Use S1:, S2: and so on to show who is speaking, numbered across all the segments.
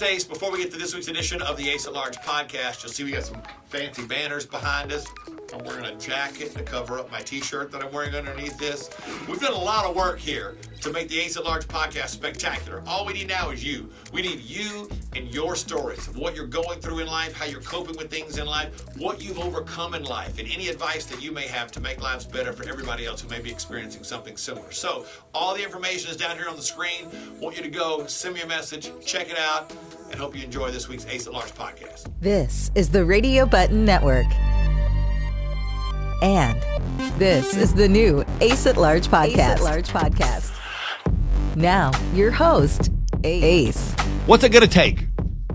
S1: it's Ace. Before we get to this week's edition of the Ace at Large podcast, you'll see we got some fancy banners behind us. I'm wearing a jacket to cover up my t-shirt that I'm wearing underneath this. We've done a lot of work here to make the Ace at Large podcast spectacular. All we need now is you. We need you and your stories of what you're going through in life, how you're coping with things in life, what you've overcome in life, and any advice that you may have to make lives better for everybody else who may be experiencing something similar. So all the information is down here on the screen. I want you to go, send me a message, check it out, and hope you enjoy this week's Ace at Large podcast.
S2: This is the Radio Button Network. And this is the new Ace at Large podcast. Ace at Large podcast. Now, your host, Ace.
S3: What's it going to take?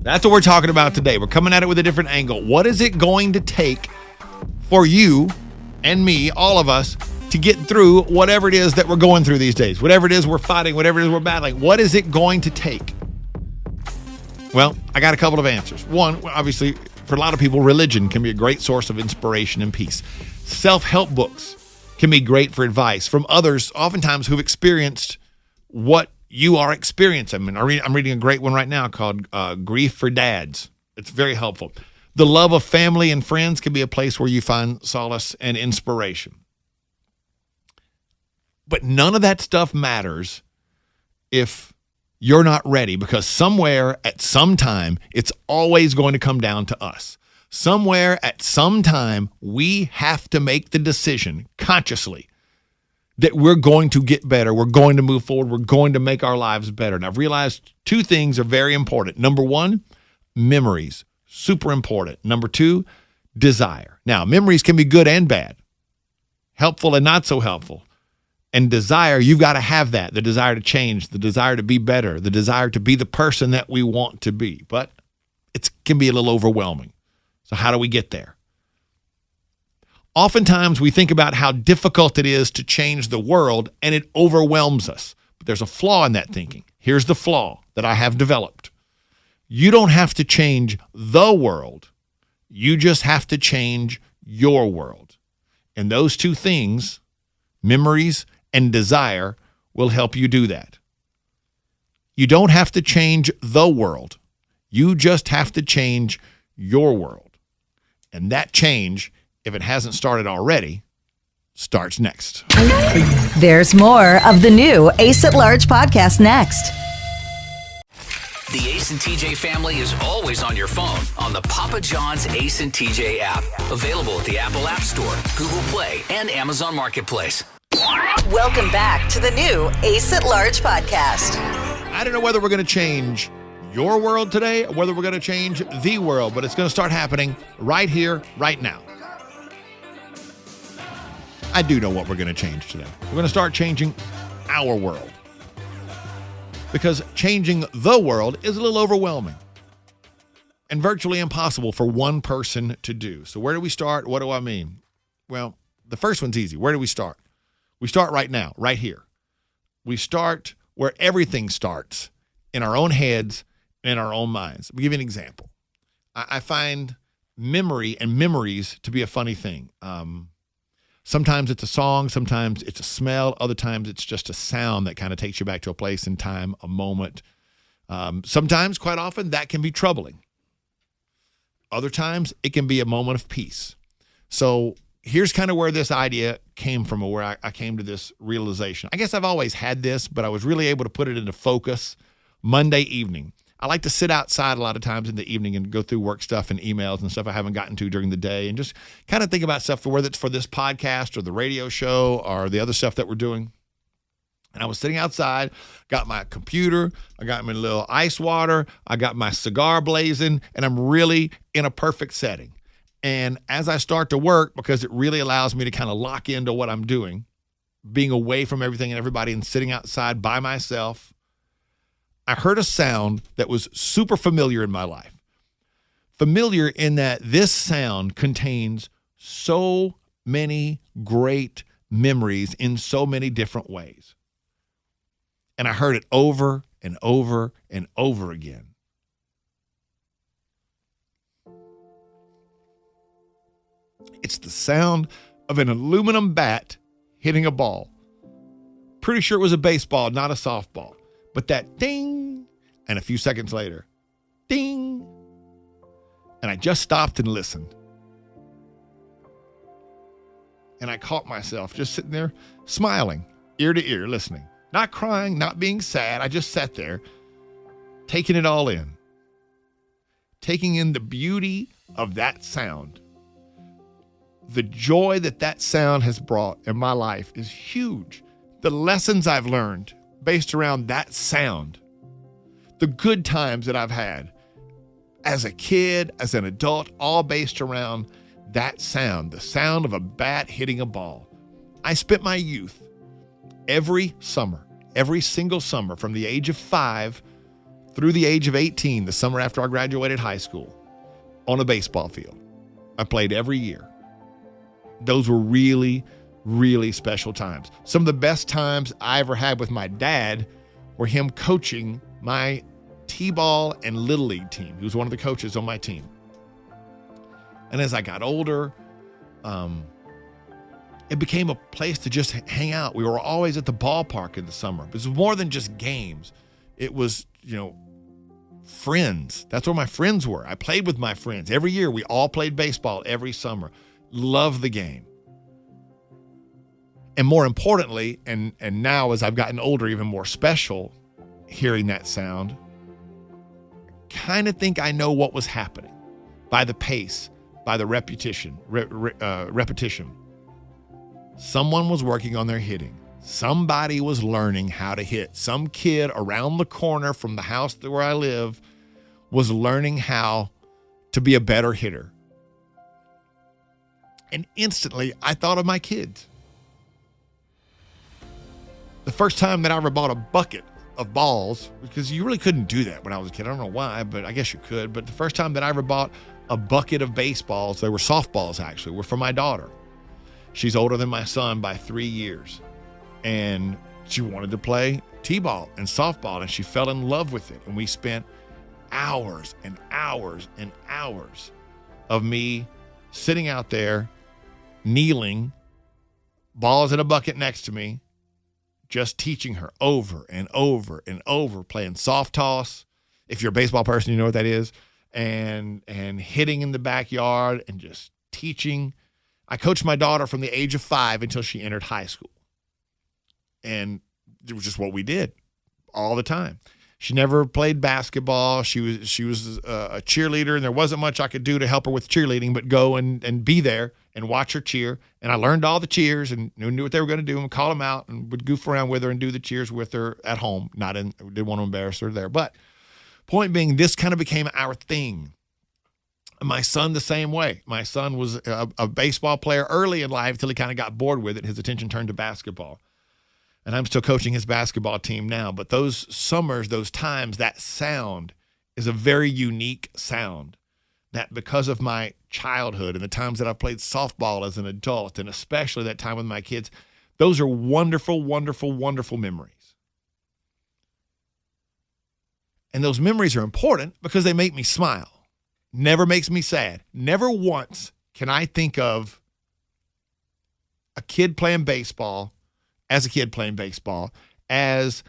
S3: That's what we're talking about today. We're coming at it with a different angle. What is it going to take for you and me, all of us, to get through whatever it is that we're going through these days? Whatever it is we're fighting, whatever it is we're battling. What is it going to take? Well, I got a couple of answers. One, obviously, for a lot of people, religion can be a great source of inspiration and peace. Self-help books can be great for advice from others, oftentimes who've experienced what you are experiencing. I mean, I'm reading a great one right now called Grief for Dads. It's very helpful. The love of family and friends can be a place where you find solace and inspiration. But none of that stuff matters if you're not ready, because somewhere at some time, it's always going to come down to us. Somewhere at some time, we have to make the decision consciously that we're going to get better. We're going to move forward. We're going to make our lives better. And I've realized two things are very important. Number one, memories, super important. Number two, desire. Now, memories can be good and bad, helpful and not so helpful. And desire, you've got to have that, the desire to change, the desire to be better, the desire to be the person that we want to be. But it can be a little overwhelming. So how do we get there? Oftentimes we think about how difficult it is to change the world, and it overwhelms us. But there's a flaw in that thinking. Here's the flaw that I have developed. You don't have to change the world. You just have to change your world. And those two things, memories and desire, will help you do that. You don't have to change the world. You just have to change your world. And that change, if it hasn't started already, starts next.
S2: There's more of the new Ace at Large podcast next.
S4: The Ace and TJ family is always on your phone on the Papa John's Ace and TJ app. Available at the Apple App Store, Google Play, and Amazon Marketplace.
S2: Welcome back to the new Ace at Large podcast.
S3: I don't know whether we're going to change your world today or whether we're going to change the world, but it's going to start happening right here, right now. I do know what we're going to change today. We're going to start changing our world, because changing the world is a little overwhelming and virtually impossible for one person to do. So where do we start? What do I mean? Well, the first one's easy. Where do we start? We start right now, right here. We start where everything starts, in our own heads, in our own minds. I'll give you an example. I find memory and memories to be a funny thing. Sometimes it's a song, sometimes it's a smell, other times it's just a sound that kind of takes you back to a place in time, a moment. Sometimes, quite often, that can be troubling. Other times, it can be a moment of peace. So here's kind of where this idea came from, or where I came to this realization. I guess I've always had this, but I was really able to put it into focus Monday evening. I like to sit outside a lot of times in the evening and go through work stuff and emails and stuff I haven't gotten to during the day, and just kind of think about stuff, whether it's for this podcast or the radio show or the other stuff that we're doing. And I was sitting outside, got my computer, I got my little ice water, I got my cigar blazing, and I'm really in a perfect setting. And as I start to work, because it really allows me to kind of lock into what I'm doing, being away from everything and everybody and sitting outside by myself, I heard a sound that was super familiar in my life. Familiar in that this sound contains so many great memories in so many different ways. And I heard it over and over and over again. It's the sound of an aluminum bat hitting a ball. Pretty sure it was a baseball, not a softball. But that ding, and a few seconds later, Ding. And I just stopped and listened. And I caught myself just sitting there smiling, ear to ear, listening. Not crying, not being sad. I just sat there, taking it all in. Taking in the beauty of that sound. The joy that that sound has brought in my life is huge. The lessons I've learned based around that sound. The good times that I've had as a kid, as an adult, all based around that sound, the sound of a bat hitting a ball. I spent my youth every summer, every single summer from the age of 5 through the age of 18, the summer after I graduated high school, on a baseball field. I played every year. Those were really, really special times. Some of the best times I ever had with my dad were him coaching my T-ball and Little League team. He was one of the coaches on my team. And as I got older, it became a place to just hang out. We were always at the ballpark in the summer. It was more than just games. It was, friends. That's where my friends were. I played with my friends. Every year, we all played baseball every summer. Love the game. And more importantly, and now as I've gotten older, even more special, hearing that sound, kind of think I know what was happening by the pace, by the repetition. Someone was working on their hitting. Somebody was learning how to hit. Some kid around the corner from the house where I live was learning how to be a better hitter. And instantly, I thought of my kids. The first time that I ever bought a bucket of balls, because you really couldn't do that when I was a kid. I don't know why, but I guess you could. But the first time that I ever bought a bucket of baseballs, they were softballs actually, were for my daughter. She's older than my son by 3 years. And she wanted to play t-ball and softball, and she fell in love with it. And we spent hours and hours and hours of me sitting out there, kneeling, balls in a bucket next to me, just teaching her over and over and over, playing soft toss. If you're a baseball person, you know what that is. And hitting in the backyard and just teaching. I coached my daughter from the age of 5 until she entered high school. And it was just what we did all the time. She never played basketball. She was a cheerleader, and there wasn't much I could do to help her with cheerleading but go and be there and watch her cheer. And I learned all the cheers and knew what they were going to do and call them out and would goof around with her and do the cheers with her at home. Didn't want to embarrass her there. But point being, this kind of became our thing. My son the same way. My son was a baseball player early in life until he kind of got bored with it. His attention turned to basketball. And I'm still coaching his basketball team now. But those summers, those times, that sound is a very unique sound. That because of my childhood and the times that I've played softball as an adult, and especially that time with my kids, those are wonderful, wonderful, wonderful memories. And those memories are important because they make me smile. Never makes me sad. Never once can I think of a kid playing baseball, as a kid playing baseball, as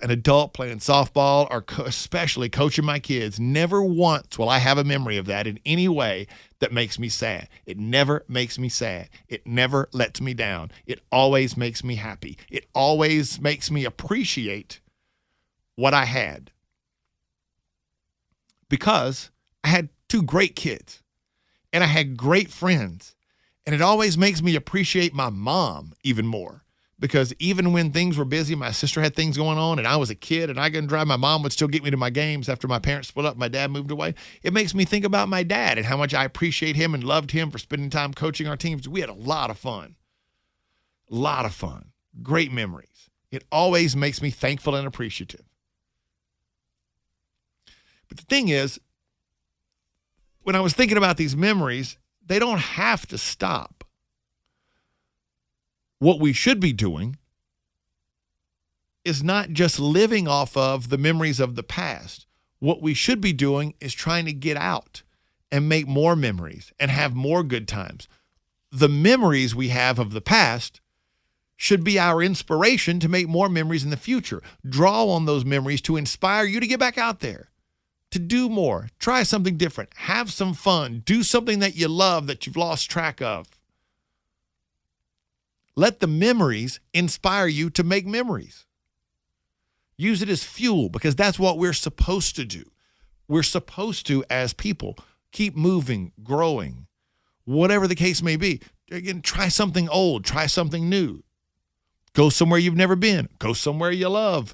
S3: an adult playing softball, or especially coaching my kids. Never once will I have a memory of that in any way that makes me sad. It never makes me sad. It never lets me down. It always makes me happy. It always makes me appreciate what I had. Because I had 2 great kids and I had great friends. And it always makes me appreciate my mom even more. Because even when things were busy, my sister had things going on, and I was a kid, and I couldn't drive. My mom would still get me to my games after my parents split up. My dad moved away. It makes me think about my dad and how much I appreciate him and loved him for spending time coaching our teams. We had a lot of fun. A lot of fun. Great memories. It always makes me thankful and appreciative. But the thing is, when I was thinking about these memories, they don't have to stop. What we should be doing is not just living off of the memories of the past. What we should be doing is trying to get out and make more memories and have more good times. The memories we have of the past should be our inspiration to make more memories in the future. Draw on those memories to inspire you to get back out there, to do more. Try something different. Have some fun. Do something that you love that you've lost track of. Let the memories inspire you to make memories. Use it as fuel because that's what we're supposed to do. We're supposed to, as people, keep moving, growing, whatever the case may be. Again, try something old. Try something new. Go somewhere you've never been. Go somewhere you love.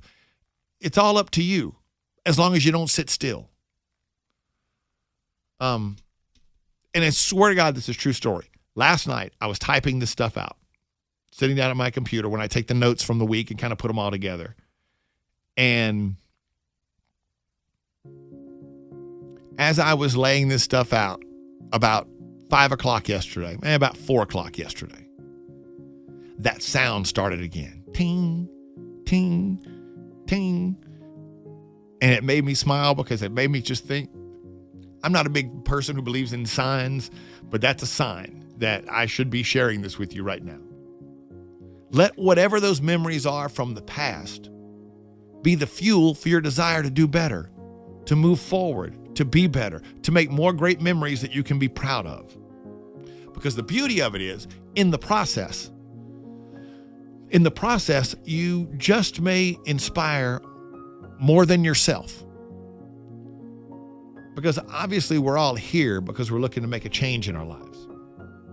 S3: It's all up to you as long as you don't sit still. And I swear to God, this is a true story. Last night, I was typing this stuff out, sitting down at my computer when I take the notes from the week and kind of put them all together. And as I was laying this stuff out about 5 o'clock yesterday, about 4 o'clock yesterday, that sound started again. Ting, ting, ting. And it made me smile because it made me just think, I'm not a big person who believes in signs, but that's a sign that I should be sharing this with you right now. Let whatever those memories are from the past be the fuel for your desire to do better, to move forward, to be better, to make more great memories that you can be proud of. Because the beauty of it is, in the process, you just may inspire more than yourself. Because obviously we're all here because we're looking to make a change in our lives.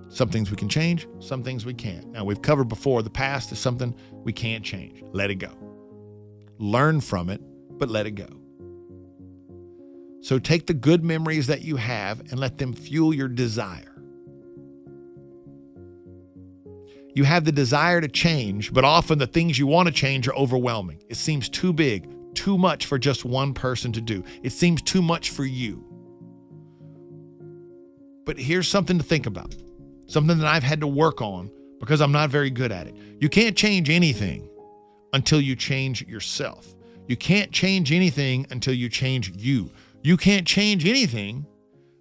S3: Some things we can change, some things we can't. Now, we've covered before, the past is something we can't change. Let it go. Learn from it, but let it go. So take the good memories that you have and let them fuel your desire. You have the desire to change, but often the things you want to change are overwhelming. It seems too big, too much for just one person to do. It seems too much for you. But here's something to think about, something that I've had to work on because I'm not very good at it. You can't change anything until you change yourself. You can't change anything until you change you. You can't change anything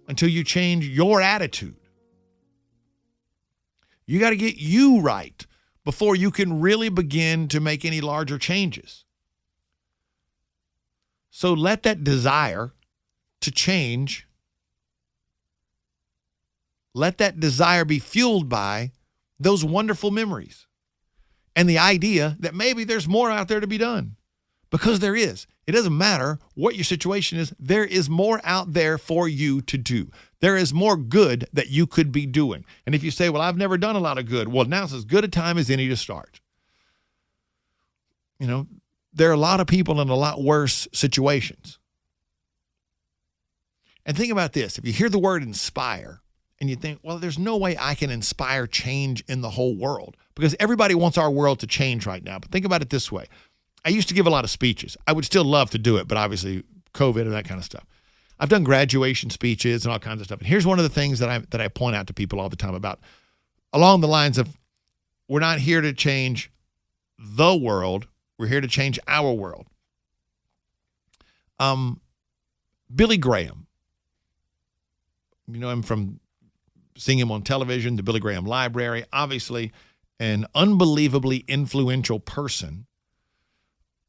S3: until you change your attitude. You got to get you right before you can really begin to make any larger changes. So let that desire to change, let that desire be fueled by those wonderful memories and the idea that maybe there's more out there to be done. Because there is. It doesn't matter what your situation is. There is more out there for you to do. There is more good that you could be doing. And if you say, well, I've never done a lot of good, well, now's as good a time as any to start. You know, there are a lot of people in a lot worse situations. And think about this. If you hear the word inspire and you think, well, there's no way I can inspire change in the whole world, because everybody wants our world to change right now. But think about it this way. I used to give a lot of speeches. I would still love to do it, but obviously COVID and that kind of stuff. I've done graduation speeches and all kinds of stuff. And here's one of the things that I point out to people all the time about, along the lines of, we're not here to change the world. We're here to change our world. Billy Graham, you know him from seeing him on television, the Billy Graham Library, obviously an unbelievably influential person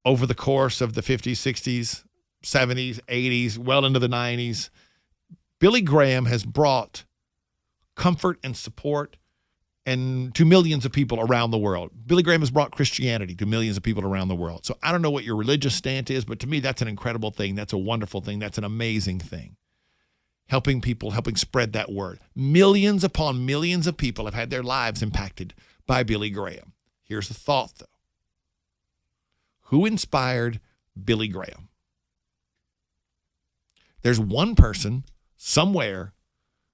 S3: over the course of the 50s, 60s, 70s, 80s, well into the 90s. Billy Graham has brought comfort and support and to millions of people around the world. Billy Graham has brought Christianity to millions of people around the world. So I don't know what your religious stance is, but to me, that's an incredible thing. That's a wonderful thing. That's an amazing thing. Helping people, helping spread that word. Millions upon millions of people have had their lives impacted by Billy Graham. Here's the thought, though. Who inspired Billy Graham? There's one person somewhere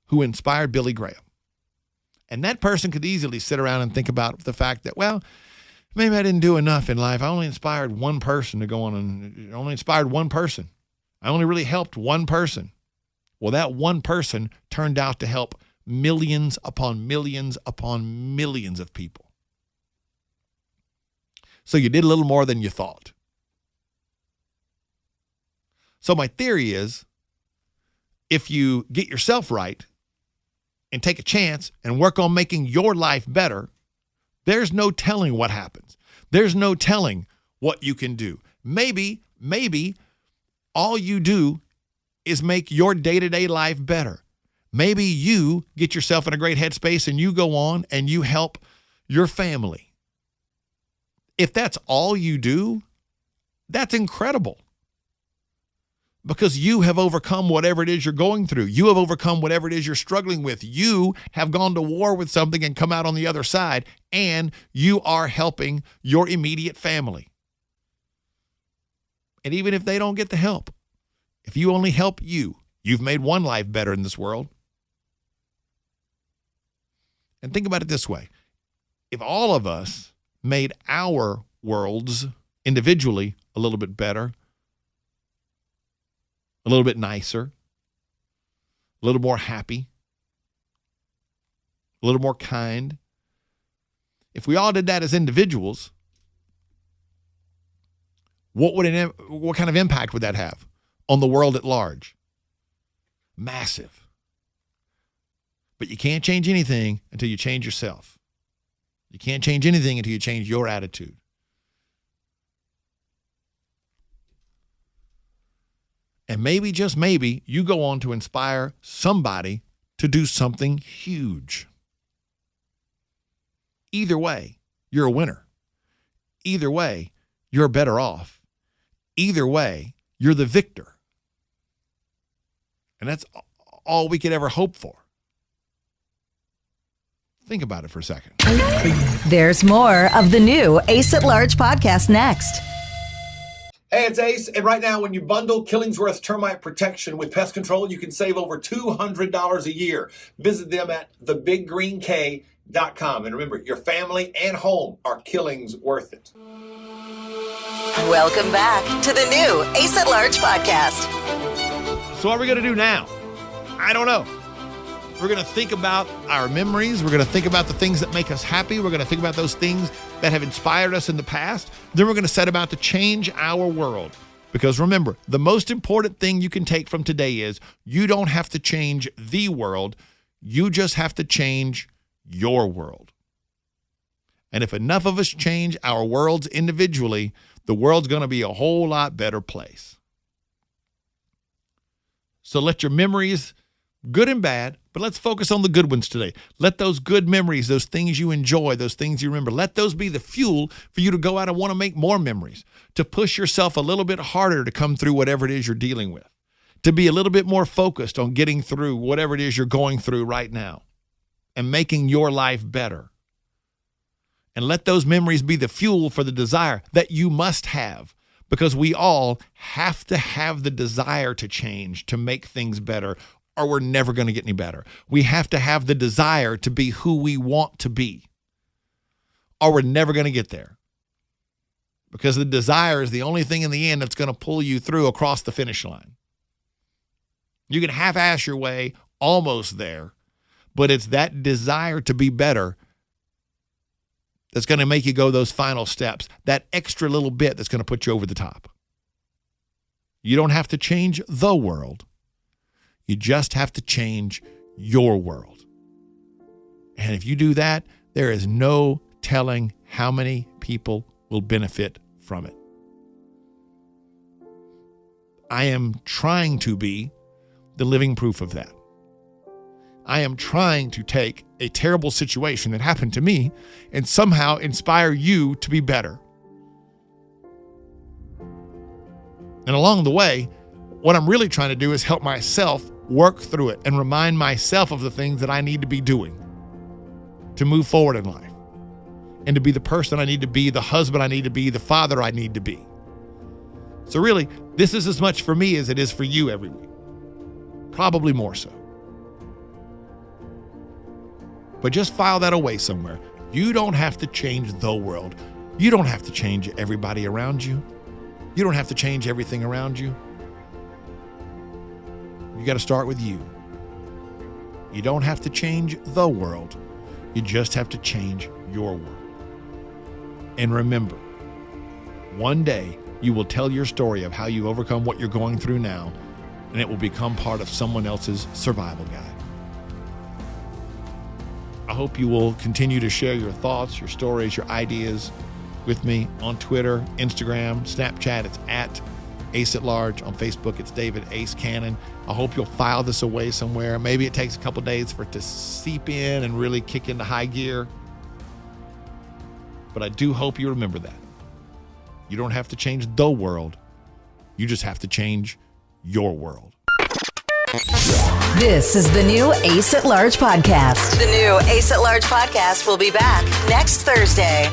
S3: who inspired Billy Graham. And that person could easily sit around and think about the fact that, well, maybe I didn't do enough in life. I only inspired one person to go on and only inspired one person. I only really helped one person. Well, that one person turned out to help millions upon millions upon millions of people. So you did a little more than you thought. So my theory is, if you get yourself right and take a chance and work on making your life better, there's no telling what happens. There's no telling what you can do. Maybe all you do is make your day-to-day life better. Maybe you get yourself in a great headspace and you go on and you help your family. If that's all you do, that's incredible. Because you have overcome whatever it is you're going through. You have overcome whatever it is you're struggling with. You have gone to war with something and come out on the other side, and you are helping your immediate family. And even if they don't get the help, if you only help you, you've made one life better in this world. And think about it this way. If all of us made our worlds individually a little bit better, a little bit nicer, a little more happy, a little more kind. If we all did that as individuals, what kind of impact would that have on the world at large? Massive. But you can't change anything until you change yourself. You can't change anything until you change your attitude. And maybe, just maybe, you go on to inspire somebody to do something huge. Either way, you're a winner. Either way, you're better off. Either way, you're the victor. And that's all we could ever hope for. Think about it for a second.
S2: There's more of the new Ace at Large podcast next.
S1: Hey, it's Ace, and right now when you bundle Killingsworth Termite Protection with Pest Control, you can save over $200 a year. Visit them at thebiggreenk.com. And remember, your family and home are Killings worth it.
S2: Welcome back to the new Ace at Large podcast.
S3: So what are we going to do now? I don't know. We're going to think about our memories. We're going to think about the things that make us happy. We're going to think about those things that have inspired us in the past. Then we're going to set about to change our world. Because remember, the most important thing you can take from today is you don't have to change the world. You just have to change your world. And if enough of us change our worlds individually, the world's going to be a whole lot better place. So let your memories, good and bad, but let's focus on the good ones today. Let those good memories, those things you enjoy, those things you remember, let those be the fuel for you to go out and want to make more memories, to push yourself a little bit harder to come through whatever it is you're dealing with, to be a little bit more focused on getting through whatever it is you're going through right now and making your life better. And let those memories be the fuel for the desire that you must have, because we all have to have the desire to change, to make things better, or we're never going to get any better. We have to have the desire to be who we want to be, or we're never going to get there. Because the desire is the only thing in the end that's going to pull you through across the finish line. You can half-ass your way almost there, but it's that desire to be better that's going to make you go those final steps, that extra little bit that's going to put you over the top. You don't have to change the world. You just have to change your world. And if you do that, there is no telling how many people will benefit from it. I am trying to be the living proof of that. I am trying to take a terrible situation that happened to me and somehow inspire you to be better. And along the way, what I'm really trying to do is help myself work through it and remind myself of the things that I need to be doing to move forward in life and to be the person I need to be, the husband I need to be, the father I need to be. So really, this is as much for me as it is for you every week. Probably more so. But just file that away somewhere. You don't have to change the world. You don't have to change everybody around you. You don't have to change everything around you. You got to start with you. You don't have to change the world. You just have to change your world. And remember, one day you will tell your story of how you overcome what you're going through now, and it will become part of someone else's survival guide. I hope you will continue to share your thoughts, your stories, your ideas with me on Twitter, Instagram, Snapchat. It's at Ace at Large. On Facebook, it's David Ace Cannon. I hope you'll file this away somewhere. Maybe it takes a couple days for it to seep in and really kick into high gear. But I do hope you remember that. You don't have to change the world. You just have to change your world.
S2: This is the new Ace at Large podcast. The new Ace at Large podcast will be back next Thursday.